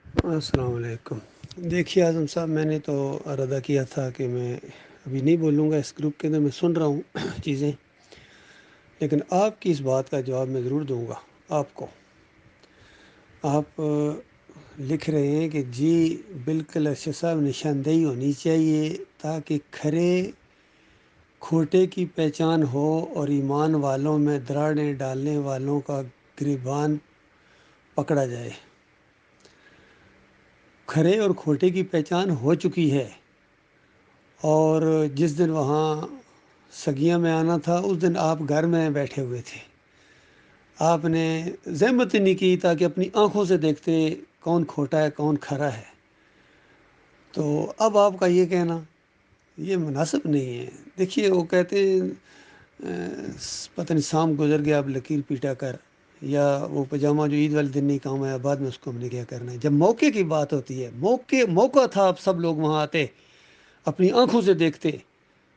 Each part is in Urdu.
السلام علیکم۔ دیکھیے اعظم صاحب، میں نے تو ارادہ کیا تھا کہ میں ابھی نہیں بولوں گا اس گروپ کے اندر، میں سن رہا ہوں چیزیں، لیکن آپ کی اس بات کا جواب میں ضرور دوں گا آپ کو۔ آپ لکھ رہے ہیں کہ جی بالکل ارشد صاحب، نشاندہی ہونی چاہیے تاکہ کھرے کھوٹے کی پہچان ہو اور ایمان والوں میں دراڑیں ڈالنے والوں کا گریبان پکڑا جائے۔ کھرے اور کھوٹے کی پہچان ہو چکی ہے، اور جس دن وہاں سگیاں میں آنا تھا اس دن آپ گھر میں بیٹھے ہوئے تھے، آپ نے زحمت نہیں کی تاکہ اپنی آنکھوں سے دیکھتے کون کھوٹا ہے کون کھرا ہے۔ تو اب آپ کا یہ کہنا یہ مناسب نہیں ہے۔ دیکھیے وہ کہتے ہیں پتہ نہیں سام گزر گیا اب لکیر پیٹا کر، یا وہ پاجامہ جو عید والے دن نہیں کام آیا بعد میں اس کو ہم نے کیا کرنا ہے۔ جب موقع کی بات ہوتی ہے، موقع تھا، اب سب لوگ وہاں آتے، اپنی آنکھوں سے دیکھتے،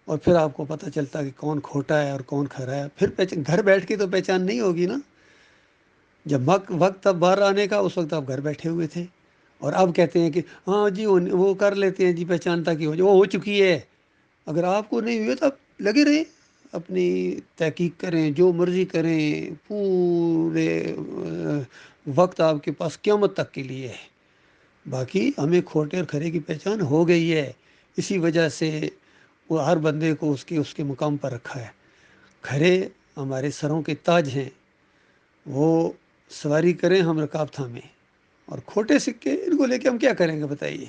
اور پھر آپ کو پتہ چلتا کہ کون کھوٹا ہے اور کون کھرا ہے۔ پھر گھر بیٹھ کے تو پہچان نہیں ہوگی نا۔ جب وقت اب باہر آنے کا، اس وقت آپ گھر بیٹھے ہوئے تھے، اور اب کہتے ہیں کہ ہاں جی وہ کر لیتے ہیں جی پہچان تاکہ وہ ہو چکی ہے۔ اگر آپ کو نہیں ہوئے تو آپ لگے رہیں، اپنی تحقیق کریں، جو مرضی کریں، پورے وقت آپ کے پاس قیامت تک کے لیے ہے۔ باقی ہمیں کھوٹے اور کھرے کی پہچان ہو گئی ہے، اسی وجہ سے وہ ہر بندے کو اس کے مقام پر رکھا ہے۔ کھرے ہمارے سروں کے تاج ہیں، وہ سواری کریں ہم رکاب تھامیں، اور کھوٹے سکے ان کو لے کے ہم کیا کریں گے بتائیے؟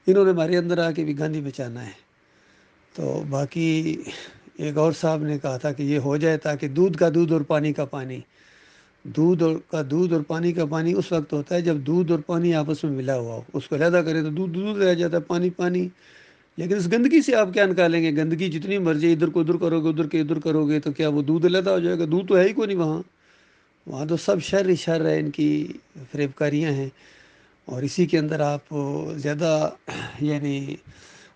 انہوں نے ہمارے اندر آ کے بھی گاندھی بچانا ہے۔ تو باقی ایک اور صاحب نے کہا تھا کہ یہ ہو جائے تاکہ دودھ کا دودھ اور پانی کا پانی، دودھ اور پانی کا پانی اس وقت ہوتا ہے جب دودھ اور پانی آپس میں ملا ہوا ہو، اس کو علیحدہ کرے تو دودھ رہ جاتا ہے، پانی پانی۔ لیکن اس گندگی سے آپ کیا نکالیں گے؟ گندگی جتنی مرضی ادھر کو ادھر کرو گے، ادھر کے ادھر کرو گے، تو کیا وہ دودھ علیحدہ ہو جائے گا؟ دودھ تو ہے ہی کوئی نہیں وہاں، وہاں تو سب شر ہی شر ہے، ان کی فریب کاریاں ہیں، اور اسی کے اندر آپ زیادہ یعنی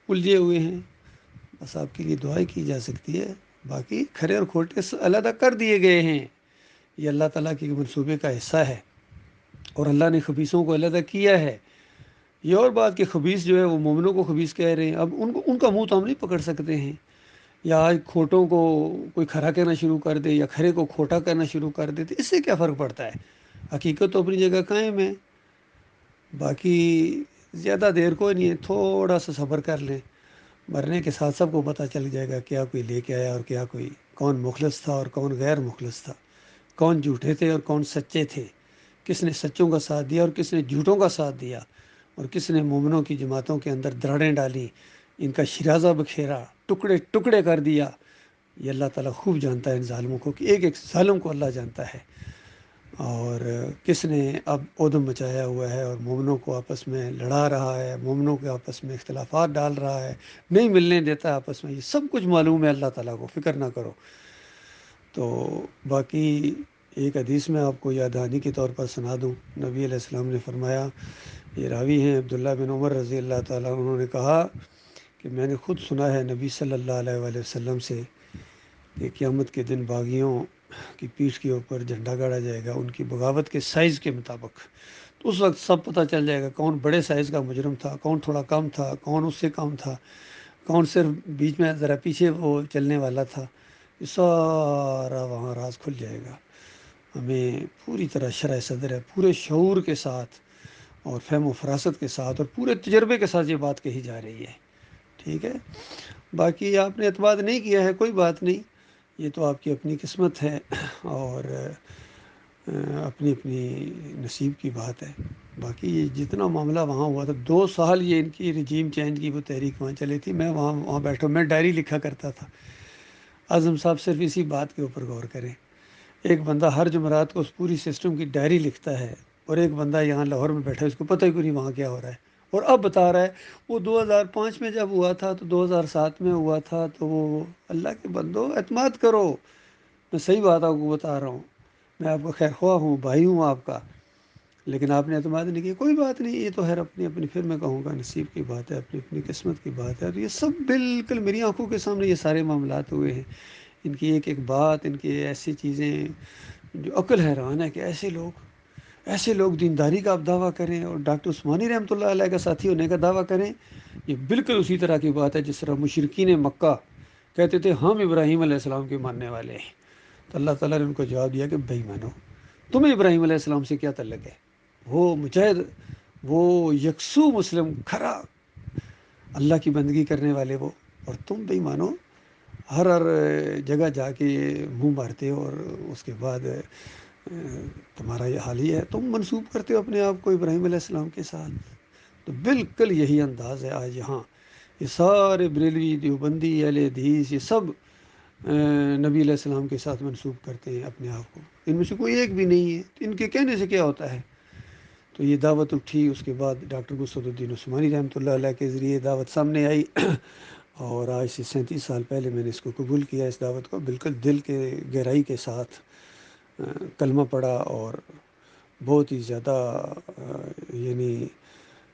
الجھے ہوئے ہیں۔ بس آپ کے لیے دعائیں کی جا سکتی ہے، باقی کھرے اور کھوٹے علیحدہ کر دیے گئے ہیں، یہ اللہ تعالیٰ کے منصوبے کا حصہ ہے، اور اللہ نے خبیثوں کو علیحدہ کیا ہے۔ یہ اور بات کہ خبیث جو ہے وہ مومنوں کو خبیث کہہ رہے ہیں، اب ان کا منہ تو ہم نہیں پکڑ سکتے ہیں۔ یا آج کھوٹوں کو کوئی کھرا کہنا شروع کر دے یا کھرے کو کھوٹا کہنا شروع کر دے، تو اس سے کیا فرق پڑتا ہے؟ حقیقت تو اپنی جگہ قائم ہے۔ باقی زیادہ دیر کوئی نہیں ہے، تھوڑا سا صبر کر لیں، مرنے کے ساتھ سب کو پتہ چل جائے گا کیا کوئی لے کے آیا اور کیا کوئی، کون مخلص تھا اور کون غیر مخلص تھا، کون جھوٹے تھے اور کون سچے تھے، کس نے سچوں کا ساتھ دیا اور کس نے جھوٹوں کا ساتھ دیا، اور کس نے مومنوں کی جماعتوں کے اندر دراڑیں ڈالی، ان کا شرازہ بکھیرا، ٹکڑے ٹکڑے کر دیا۔ یہ اللہ تعالیٰ خوب جانتا ہے ان ظالموں کو، کہ ایک ایک ظالم کو اللہ جانتا ہے، اور کس نے اب ادھم مچایا ہوا ہے اور مومنوں کو آپس میں لڑا رہا ہے، مومنوں کے آپس میں اختلافات ڈال رہا ہے، نہیں ملنے دیتا آپس میں۔ یہ سب کچھ معلوم ہے اللہ تعالیٰ کو، فکر نہ کرو۔ تو باقی ایک حدیث میں آپ کو یاد دہانی کے طور پر سنا دوں، نبی علیہ السلام نے فرمایا، یہ راوی ہیں عبداللہ بن عمر رضی اللہ تعالیٰ، انہوں نے کہا کہ میں نے خود سنا ہے نبی صلی اللہ علیہ وآلہ وسلم سے کہ قیامت کے دن باغیوں کی پیٹھ کے اوپر جھنڈا گاڑا جائے گا ان کی بغاوت کے سائز کے مطابق۔ تو اس وقت سب پتہ چل جائے گا کون بڑے سائز کا مجرم تھا، کون تھوڑا کم تھا، کون اس سے کم تھا، کون صرف بیچ میں ذرا پیچھے وہ چلنے والا تھا۔ یہ سارا وہاں راز کھل جائے گا۔ ہمیں پوری طرح شرح صدر ہے، پورے شعور کے ساتھ اور فہم و فراست کے ساتھ اور پورے تجربے کے ساتھ یہ بات کہی جا رہی ہے، ٹھیک ہے؟ باقی آپ نے اعتماد نہیں کیا ہے، کوئی بات نہیں، یہ تو آپ کی اپنی قسمت ہے، اور اپنی اپنی نصیب کی بات ہے۔ باقی یہ جتنا معاملہ وہاں ہوا تھا، 2 سال یہ ان کی رجیم چینج کی وہ تحریک وہاں چلی تھی، میں وہاں بیٹھا، میں ڈائری لکھا کرتا تھا۔ اعظم صاحب صرف اسی بات کے اوپر غور کریں، ایک بندہ ہر جمعرات کو اس پوری سسٹم کی ڈائری لکھتا ہے، اور ایک بندہ یہاں لاہور میں بیٹھا ہے، اس کو پتہ ہی کوئی نہیں وہاں کیا ہو رہا ہے، اور اب بتا رہا ہے وہ 2005 میں جب ہوا تھا تو 2007 میں ہوا تھا، تو وہ اللہ کے بندو اعتماد کرو، میں صحیح بات آپ کو بتا رہا ہوں، میں آپ کا خیر خواہ ہوں، بھائی ہوں آپ کا، لیکن آپ نے اعتماد نہیں کیا، کوئی بات نہیں، یہ تو ہے اپنی اپنی، پھر میں کہوں گا نصیب کی بات ہے، اپنی اپنی قسمت کی بات ہے۔ تو یہ سب بالکل میری آنکھوں کے سامنے یہ سارے معاملات ہوئے ہیں، ان کی ایک ایک بات، ان کی ایسی چیزیں جو عقل حیران ہے کہ ایسے لوگ ایسے لوگ دینداری کا آپ دعویٰ کریں اور ڈاکٹر عثمانی رحمۃ اللہ علیہ کا ساتھی ہونے کا دعویٰ کریں، یہ بالکل اسی طرح کی بات ہے جس طرح مشرکین مکہ کہتے تھے ہم ابراہیم علیہ السلام کے ماننے والے ہیں۔ تو اللہ تعالیٰ نے ان کو جواب دیا کہ بھائی مانو، تمہیں ابراہیم علیہ السلام سے کیا تعلق ہے؟ وہ مجاہد، وہ یکسو مسلم، کھرا اللہ کی بندگی کرنے والے وہ، اور تم بھائی مانو ہر جگہ جا کے منہ مارتے ہو، اور اس کے بعد تمہارا یہ حال ہی ہے، تم منسوب کرتے ہو اپنے آپ کو ابراہیم علیہ السلام کے ساتھ۔ تو بالکل یہی انداز ہے آج یہاں، یہ سارے بریلوی، دیوبندی، اہل حدیث، یہ سب نبی علیہ السلام کے ساتھ منسوب کرتے ہیں اپنے آپ کو، ان میں سے کوئی ایک بھی نہیں ہے، ان کے کہنے سے کیا ہوتا ہے؟ تو یہ دعوت اٹھی، اس کے بعد ڈاکٹر گسد الدین عثمانی رحمۃ اللہ علیہ کے ذریعے دعوت سامنے آئی اور آج سے 37 سال پہلے میں نے اس کو قبول کیا، اس دعوت کو بالکل دل کے گہرائی کے ساتھ کلمہ پڑھا، اور بہت ہی زیادہ یعنی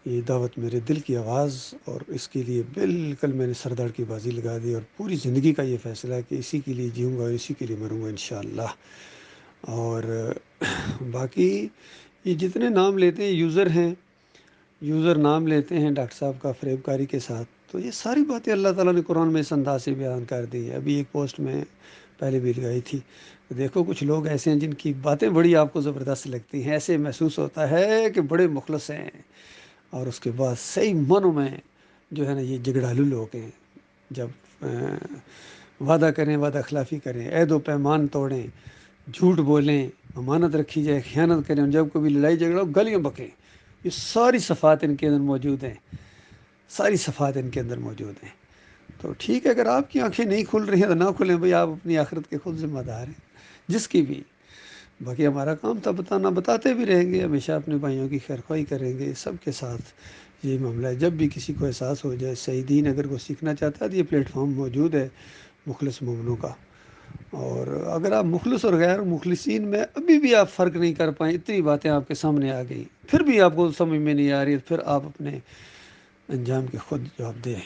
یہ دعوت میرے دل کی آواز، اور اس کے لیے بالکل میں نے سردار کی بازی لگا دی، اور پوری زندگی کا یہ فیصلہ ہے کہ اسی کے لیے جیوں گا اور اسی کے لیے مروں گا انشاءاللہ۔ اور باقی یہ جتنے نام لیتے ہیں یوزر ہیں، یوزر نام لیتے ہیں ڈاکٹر صاحب کا فریب کاری کے ساتھ، تو یہ ساری باتیں اللہ تعالیٰ نے قرآن میں اس انداز سے بیان کر دی ہے۔ ابھی ایک پوسٹ میں پہلے بھی لگائی تھی، دیکھو کچھ لوگ ایسے ہیں جن کی باتیں بڑی آپ کو زبردست لگتی ہیں، ایسے محسوس ہوتا ہے کہ بڑے مخلص ہیں، اور اس کے بعد صحیح منوں میں جو ہے نا یہ جگڑالو لوگ ہیں، جب وعدہ کریں وعدہ خلافی کریں، عہد و پیمان توڑیں، جھوٹ بولیں، امانت رکھی جائے خیانت کریں، جب کبھی لڑائی جھگڑا ہو گلیاں بکیں، یہ ساری صفات ان کے اندر موجود ہیں، ساری صفات ان کے اندر موجود ہیں۔ تو ٹھیک ہے، اگر آپ کی آنکھیں نہیں کھل رہی ہیں تو نہ کھلیں بھائی، آپ اپنی آخرت کے خود ذمہ دار ہیں، جس کی بھی۔ باقی ہمارا کام تھا بتانا، بتاتے بھی رہیں گے، ہمیشہ اپنے بھائیوں کی خیرخواہی کریں گے، سب کے ساتھ یہی معاملہ ہے۔ جب بھی کسی کو احساس ہو جائے صحیح دین اگر وہ سیکھنا چاہتا ہے تو یہ پلیٹ فارم موجود ہے مخلص مومنوں کا، اور اگر آپ مخلص اور غیر مخلصین میں ابھی بھی آپ فرق نہیں کر پائیں، اتنی باتیں آپ کے سامنے آ گئی، پھر بھی آپ کو سمجھ میں نہیں آ رہی، پھر آپ اپنے انجام کے خود جواب دیں۔